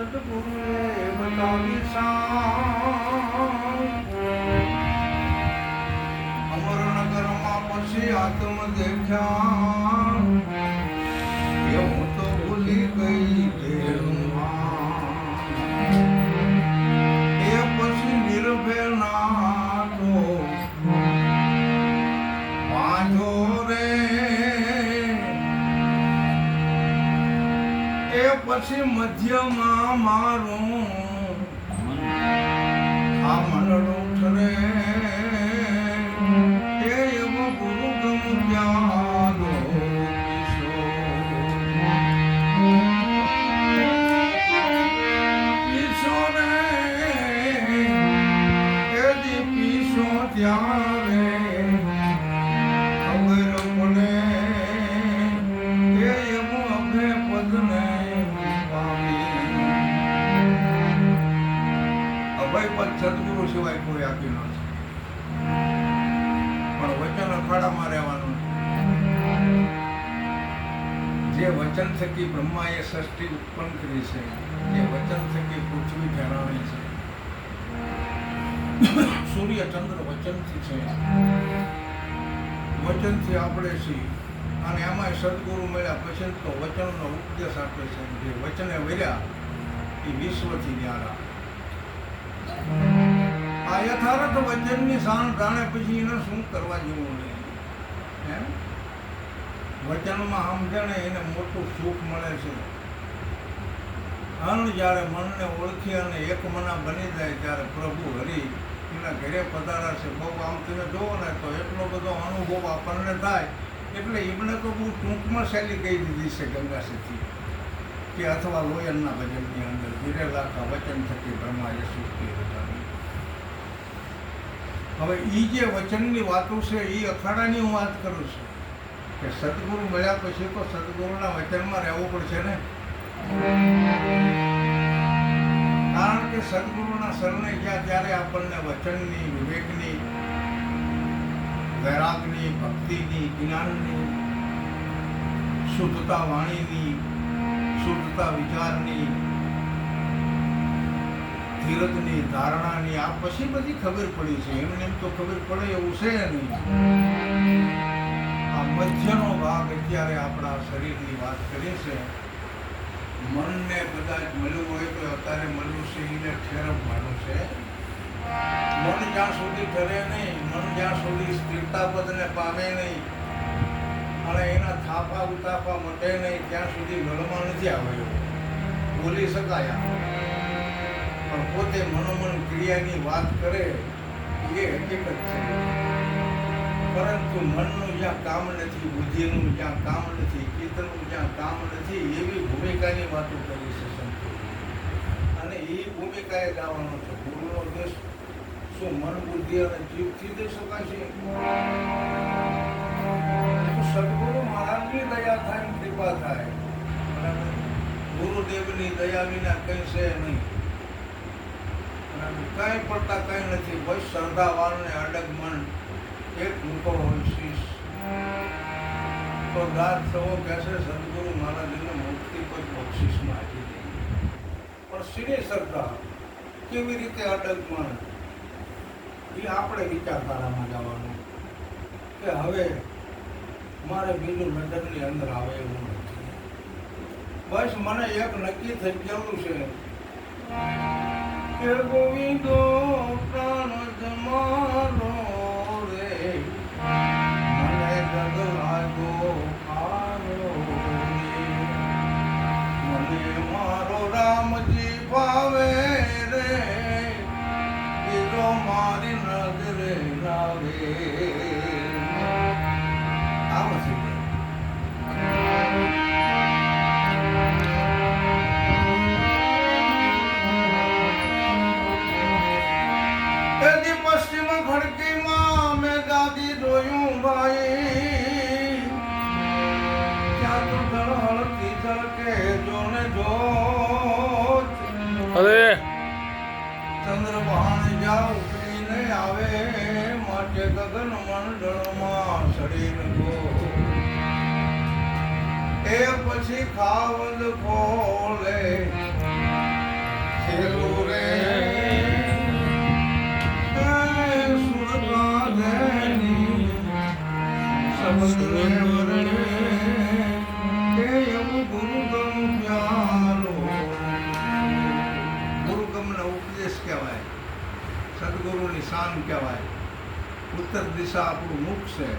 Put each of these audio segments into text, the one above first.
સદગુરુએ બતાવી અમરનગરમાં પછી આત્મ દેખ્યા એ હું તો ભૂલી ગઈ એ પછી નિર્ભેના તો વાંધો રે એ પછી મધ્યમાં મારું આ મનડું ઠરે એ એવો ગુરુ ગમ્યાનો પીસો રે એ દી પીસો ત્યારે ખબર પડે એ એવું અભે પદને અભય પદ સદગુરુ સિવાય કોઈ આપી નથી પણ વચન અખાડામાં રહેવાનું જે વચન થકી બ્રહ્માએ સૃષ્ટિ ઉત્પન્ન કરી છે જે વચન થકી પૃથ્વી ઠેરાણી છે સૂર્ય ચંદ્ર વચનથી છે વચનથી આપણે છીએ અને એમાં સદગુરુ મળ્યા પછી તો વચનનો ઉપદેશ આપે છે જે વચને વર્યા એ વિશ્વથી ન્યારા આ યથાર્થ વચનની શાન જાણે પછી એને શું કરવા જેવું નહીં એમ વચનમાં સમજણે એને મોટું સુખ મળે છે અને જ્યારે મનને ઓળખી અને એક મના બની જાય ત્યારે પ્રભુ હરિ એના ઘરે પધારા છે બહુ આમ તમે જોવો ને તો એટલો બધો અનુભવ આપણને થાય એટલે એમણે તો બહુ ટૂંકમાં શૈલી કહી દીધી છે ગંગાસીથી કે અથવા લોયનના ભજનની અંદર વિરેલાખા વચન થકી બ્રહ્માએ સૃષ્ટિ રચાવી. હવે એ જે વચનની વાતો છે એ અખાડાની હું વાત કરું છું કે સદગુરુ મળ્યા પછી તો સદગુરુના વચનમાં રહેવું પડશે ને કારણ કે સદગુરુના શરણે ગયા ત્યારે આપણને વચનની વિવેકની વૈરાગની ભક્તિની જ્ઞાનની શુદ્ધતા વાણીની શુદ્ધતા વિચારની ધીરજની ધારણાની આ પછી બધી ખબર પડી છે એમને એમ તો ખબર પડે એવું છે નહીં. આ મધ્યનો ભાગ અત્યારે આપણા શરીરની વાત કરી છે. મનને કદાચ મળ્યું હોય તો અત્યારે મળ્યું છે એને ઠેરવવાનું છે. મન જ્યાં સુધી ઠરે નહીં મન જ્યાં સુધી સ્થિરતા પદને પામે નહીં અને એના થાપા ઉતાપા મટે નહીં ત્યાં સુધી મેળમાં નથી આવ્યો. બોલી શકાય પણ પોતે મનોમન ક્રિયાની વાત કરે એ હકીકત છે. પરંતુ મનનું જ્યાં કામ નથી બુદ્ધિનું જ્યાં કામ નથી ચિત્તનું જ્યાં કામ નથી એવી ભૂમિકાની વાતો કરી છે સંતો અને એ ભૂમિકાએ ગાવાનો છે. ગુરુનો દેશ શું મન બુદ્ધિ અને જીભથી દઈ શકાશે? સદગુરુ મહારાજની દયા થાય કૃપા થાય. ગુરુદેવની દયા વિના કંઈ છે નહીં. કઈ પડતા કઈ નથી. બસ શ્રદ્ધાવાન ને અડગ મન એક મૂકો હોય શીશ તો દાદ સવો કહેશે સદગુરુ મહારાજને મુક્તિ કોઈ બક્ષિસમાં આપી દે. પણ શીની શ્રદ્ધા કેવી રીતે અડગ મન એ આપણે વિચારધારામાં જવાનું કે હવે મારે બીજું નજરની અંદર આવે એવું નથી. બસ મને એક નક્કી થઈ ગયેલું છે કે ગોવિંદો પ્રાણ જમારો રે મને જગ લાગો મારો મને મારો રામજી ભાવે રે બીજો મારી નજરે લાવે. આમ છે પશ્ચિમ ખડકીમાં મેં ગાદી જોયું ભાઈ ત્યાં તો ધળહળતી ઝળકે જોને જો ચંદ્રભાન જાવ ઉતરીને આવે માટે ગગન મંડળમાં શરીર ગો એ પછી ખાવદ ખોલે ખેલો રે સુરગાધેની શબ્દ રે વરણે કે એમ ગુરુગમ પ્યારો. ગુરુગમને ઉપદેશ કહેવાય, સદગુરુની શાન કહેવાય. ઉત્તર દિશા આપણું મુખ છે,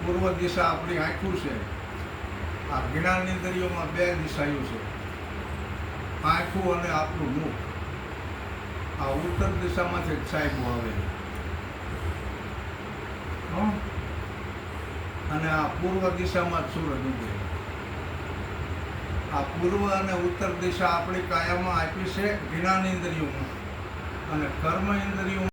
પૂર્વ દિશા આપણી આંખું છે. આ જ્ઞાનેન્દ્રિયોમાં બે દિશાઓ છે, આંખું અને આપણું મુખ. આ ઉત્તર દિશામાંથી જ સાહેબો આવે અને આ પૂર્વ દિશામાં જ સૂરજ ઉગે. આ પૂર્વ અને ઉત્તર દિશા આપણી કાયામાં આપી છે જ્ઞાનેન્દ્રિયોમાં, અને કર્મ ઇન્દ્રિયો